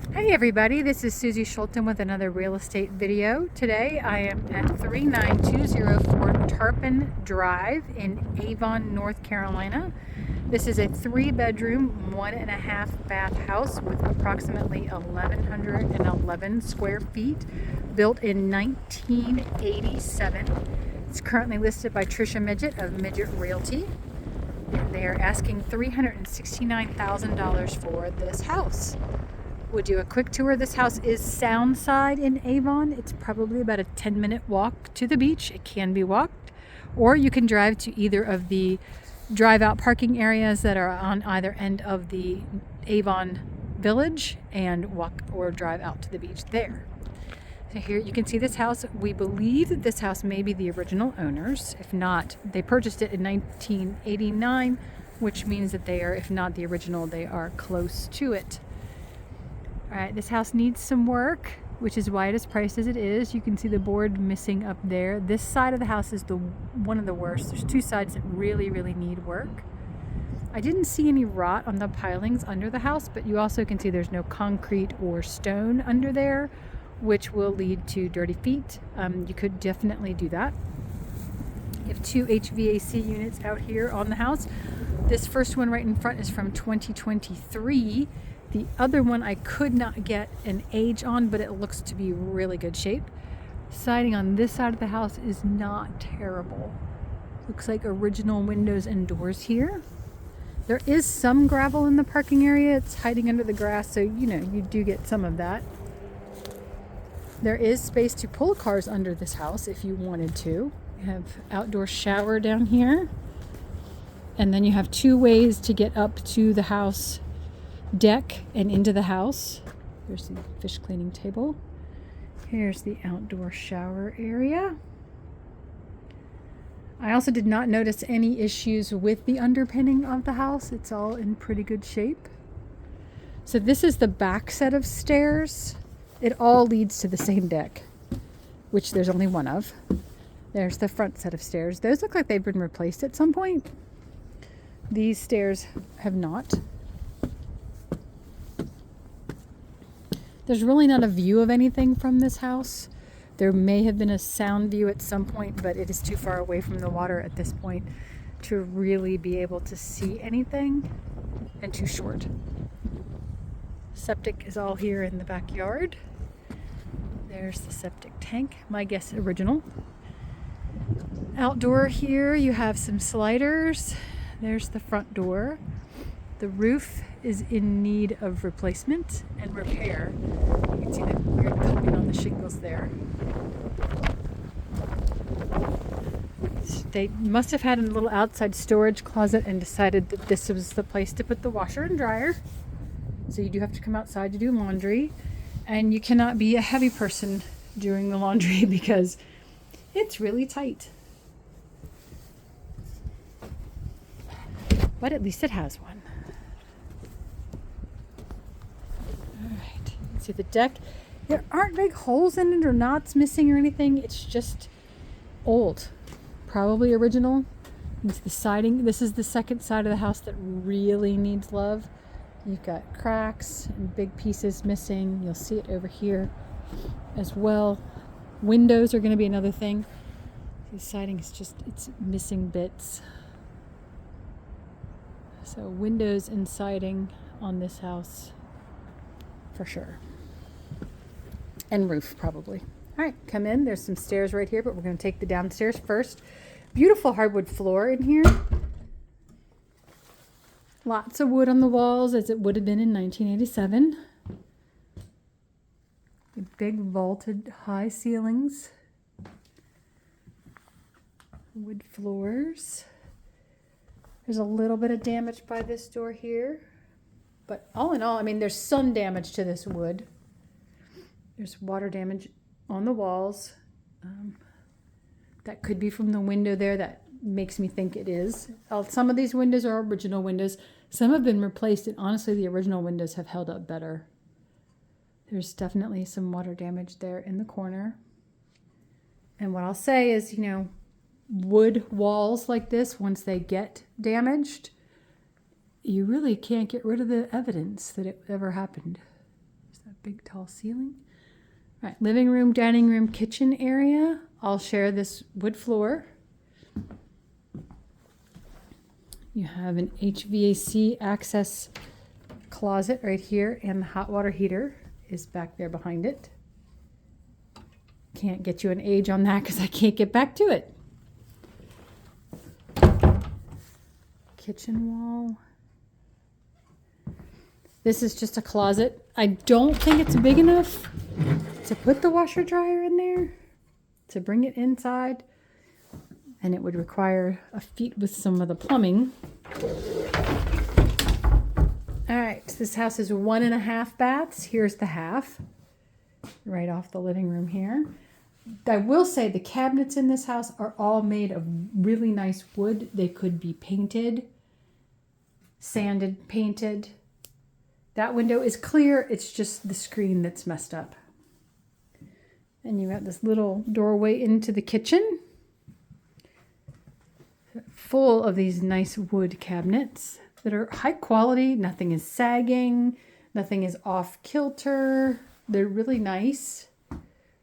Hey everybody, this is Susie Schulten with another real estate video. Today I am at 39204 Tarpon Drive in Avon, North Carolina. This is a 3-bedroom, 1.5 bath house with approximately 1,111 square feet, built in 1987. It's currently listed by Trisha Midget of Midget Realty. And they are asking $369,000 for this house. We'll do a quick tour. This house is Soundside in Avon. It's probably about a 10-minute walk to the beach. It can be walked, or you can drive to either of the drive-out parking areas that are on either end of the Avon Village and walk or drive out to the beach there. So here you can see this house. We believe that this house may be the original owners. If not, they purchased it in 1989, which means that they are, if not the original, they are close to it. All right, this house needs some work, which is why it is priced as it is. You can see the board missing up there. This side of the house is one of the worst. There's two sides that really need work. I didn't see any rot on the pilings under the house, but you also can see there's no concrete or stone under there, which will lead to dirty feet. You could definitely do that. You have two HVAC units out here on the house. This first one right in front is from 2023. The other one I could not get an age on, but it looks to be really good shape. Siding on this side of the house is not terrible. Looks like original windows and doors here. There is some gravel in the parking area. It's hiding under the grass, so you do get some of that. There is space to pull cars under this house if you wanted to. You have outdoor shower down here. And then you have two ways to get up to the house deck and into the house. There's the fish cleaning table. Here's the outdoor shower area. I also did not notice any issues with the underpinning of the house. It's all in pretty good shape. So this is the back set of stairs. It all leads to the same deck, which there's only one of. There's the front set of stairs. Those look like they've been replaced at some point. These stairs have not. There's really not a view of anything from this house. There may have been a sound view at some point, but it is too far away from the water at this point to really be able to see anything, and too short. Septic is all here in the backyard. There's the septic tank, my guess original. Outdoor here you have some sliders. There's the front door. The roof is in need of replacement and repair. You can see the weird cupping on the shingles there. They must have had a little outside storage closet and decided that this was the place to put the washer and dryer. So you do have to come outside to do laundry, and you cannot be a heavy person doing the laundry because it's really tight. But at least it has one. Alright, you can see the deck. There aren't big holes in it or knots missing or anything. It's just old. Probably original. It's the siding. This is the second side of the house that really needs love. You've got cracks and big pieces missing. You'll see it over here as well. Windows are going to be another thing. The siding is it's missing bits. So windows and siding on this house for sure. And roof probably. All right, come in. There's some stairs right here, but we're going to take the downstairs first. Beautiful hardwood floor in here. Lots of wood on the walls, as it would have been in 1987. The big vaulted high ceilings. Wood floors. There's a little bit of damage by this door here. But all in all, I mean, there's some damage to this wood. There's water damage on the walls. That could be from the window there. That makes me think it is. Some of these windows are original windows. Some have been replaced, and honestly, the original windows have held up better. There's definitely some water damage there in the corner. And what I'll say is, wood walls like this, once they get damaged, you really can't get rid of the evidence that it ever happened. There's that big tall ceiling. All right, living room, dining room, kitchen area. I'll share this wood floor. You have an HVAC access closet right here, and the hot water heater is back there behind it. Can't get you an age on that because I can't get back to it. Kitchen wall. This is just a closet. I don't think it's big enough to put the washer dryer in there, to bring it inside, and it would require a feat with some of the plumbing. All right, this house is 1.5 baths. Here's the half, right off the living room here. I will say the cabinets in this house are all made of really nice wood. They could be painted, sanded, painted. That window is clear. It's just the screen that's messed up. And you got this little doorway into the kitchen, full of these nice wood cabinets that are high quality. Nothing is sagging. Nothing is off kilter. They're really nice.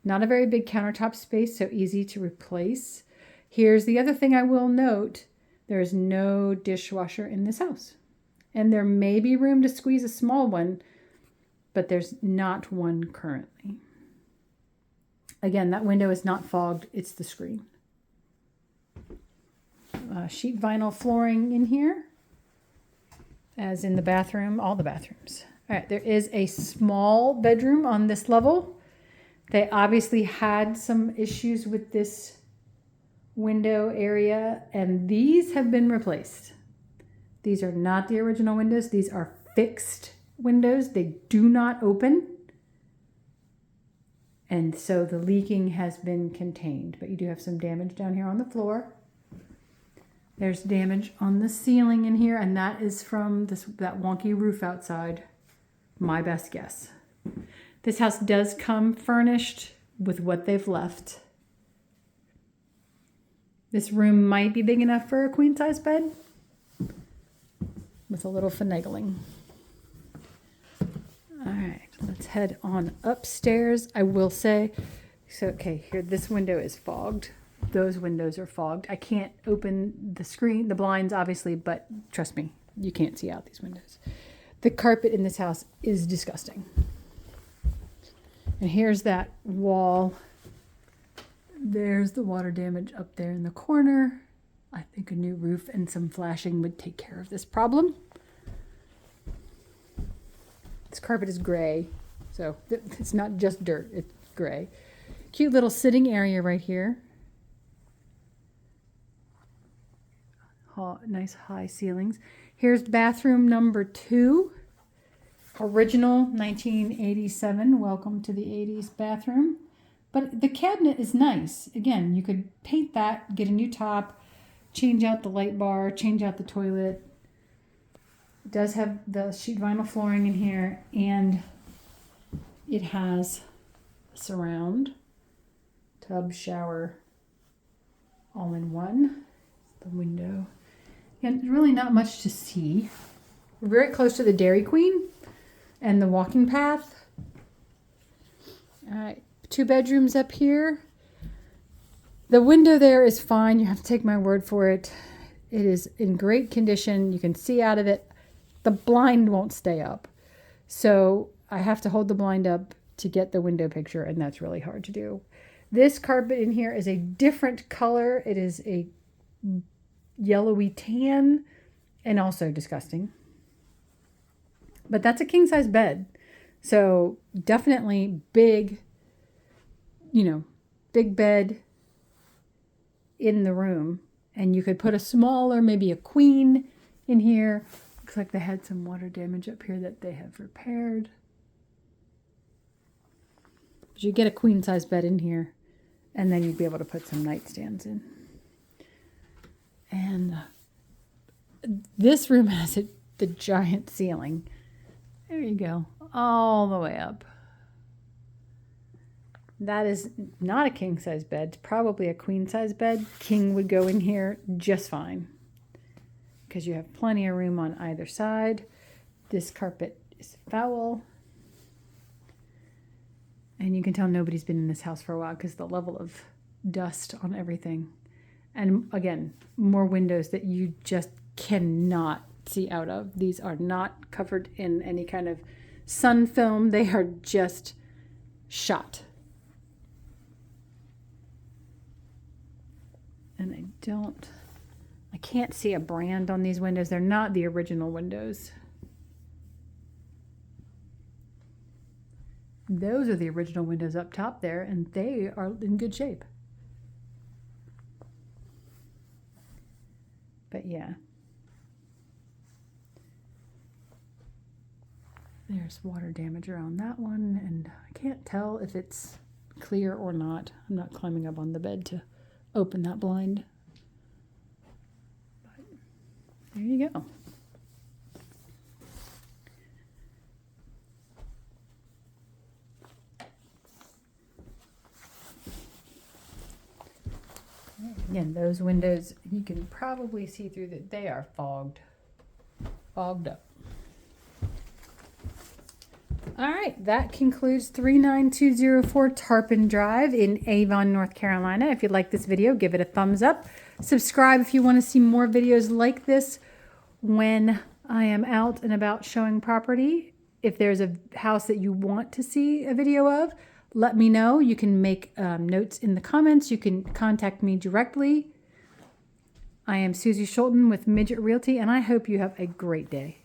Not a very big countertop space, so easy to replace. Here's the other thing I will note. There is no dishwasher in this house. And there may be room to squeeze a small one, but there's not one currently. Again, that window is not fogged. It's the screen. Sheet vinyl flooring in here, as in the bathroom, all the bathrooms. All right, there is a small bedroom on this level. They obviously had some issues with this window area, and these have been replaced. These are not the original windows. These are fixed windows. They do not open. And so the leaking has been contained, but you do have some damage down here on the floor. There's damage on the ceiling in here, and that is from that wonky roof outside. My best guess. This house does come furnished with what they've left. This room might be big enough for a queen size bed with a little finagling. All right, let's head on upstairs. I will say, so okay, here, this window is fogged. Those windows are fogged. I can't open the screen, the blinds obviously, but trust me, you can't see out these windows. The carpet in this house is disgusting. And here's that wall. There's the water damage up there in the corner. I think a new roof and some flashing would take care of this problem. This carpet is gray, so it's not just dirt, it's gray. Cute little sitting area right here. Nice high ceilings. Here's bathroom number 2. Original 1987. Welcome to the 80s bathroom. But the cabinet is nice. Again, you could paint that, get a new top, change out the light bar, change out the toilet. It does have the sheet vinyl flooring in here, and it has a surround, tub, shower, all in one. The window. And really not much to see. We're very close to the Dairy Queen and the walking path. All right, 2 bedrooms up here. The window there is fine. You have to take my word for it. It is in great condition. You can see out of it. The blind won't stay up. So I have to hold the blind up to get the window picture, and that's really hard to do. This carpet in here is a different color. It is a yellowy tan and also disgusting. But that's a king size bed. So definitely big, big bed in the room. And you could put a smaller, maybe a queen in here. Looks like they had some water damage up here that they have repaired. But you get a queen size bed in here, and then you'd be able to put some nightstands in. And this room has the giant ceiling. There you go, all the way up. That is not a king size bed, it's probably a queen size bed. King would go in here just fine because you have plenty of room on either side. This carpet is foul. And you can tell nobody's been in this house for a while because the level of dust on everything. And again, more windows that you just cannot see out of. These are not covered in any kind of sun film. They are just shot. And I can't see a brand on these windows. They're not the original windows. Those are the original windows up top there, and they are in good shape. But yeah. There's water damage around that one, and I can't tell if it's clear or not. I'm not climbing up on the bed to open that blind. But there you go. Again, those windows, you can probably see through that they are fogged up. All right, that concludes 39204 Tarpon Drive in Avon, North Carolina. If you like this video, give it a thumbs up. Subscribe if you want to see more videos like this when I am out and about showing property. If there's a house that you want to see a video of, let me know. You can make notes in the comments. You can contact me directly. I am Susie Schulten with Midget Realty, and I hope you have a great day.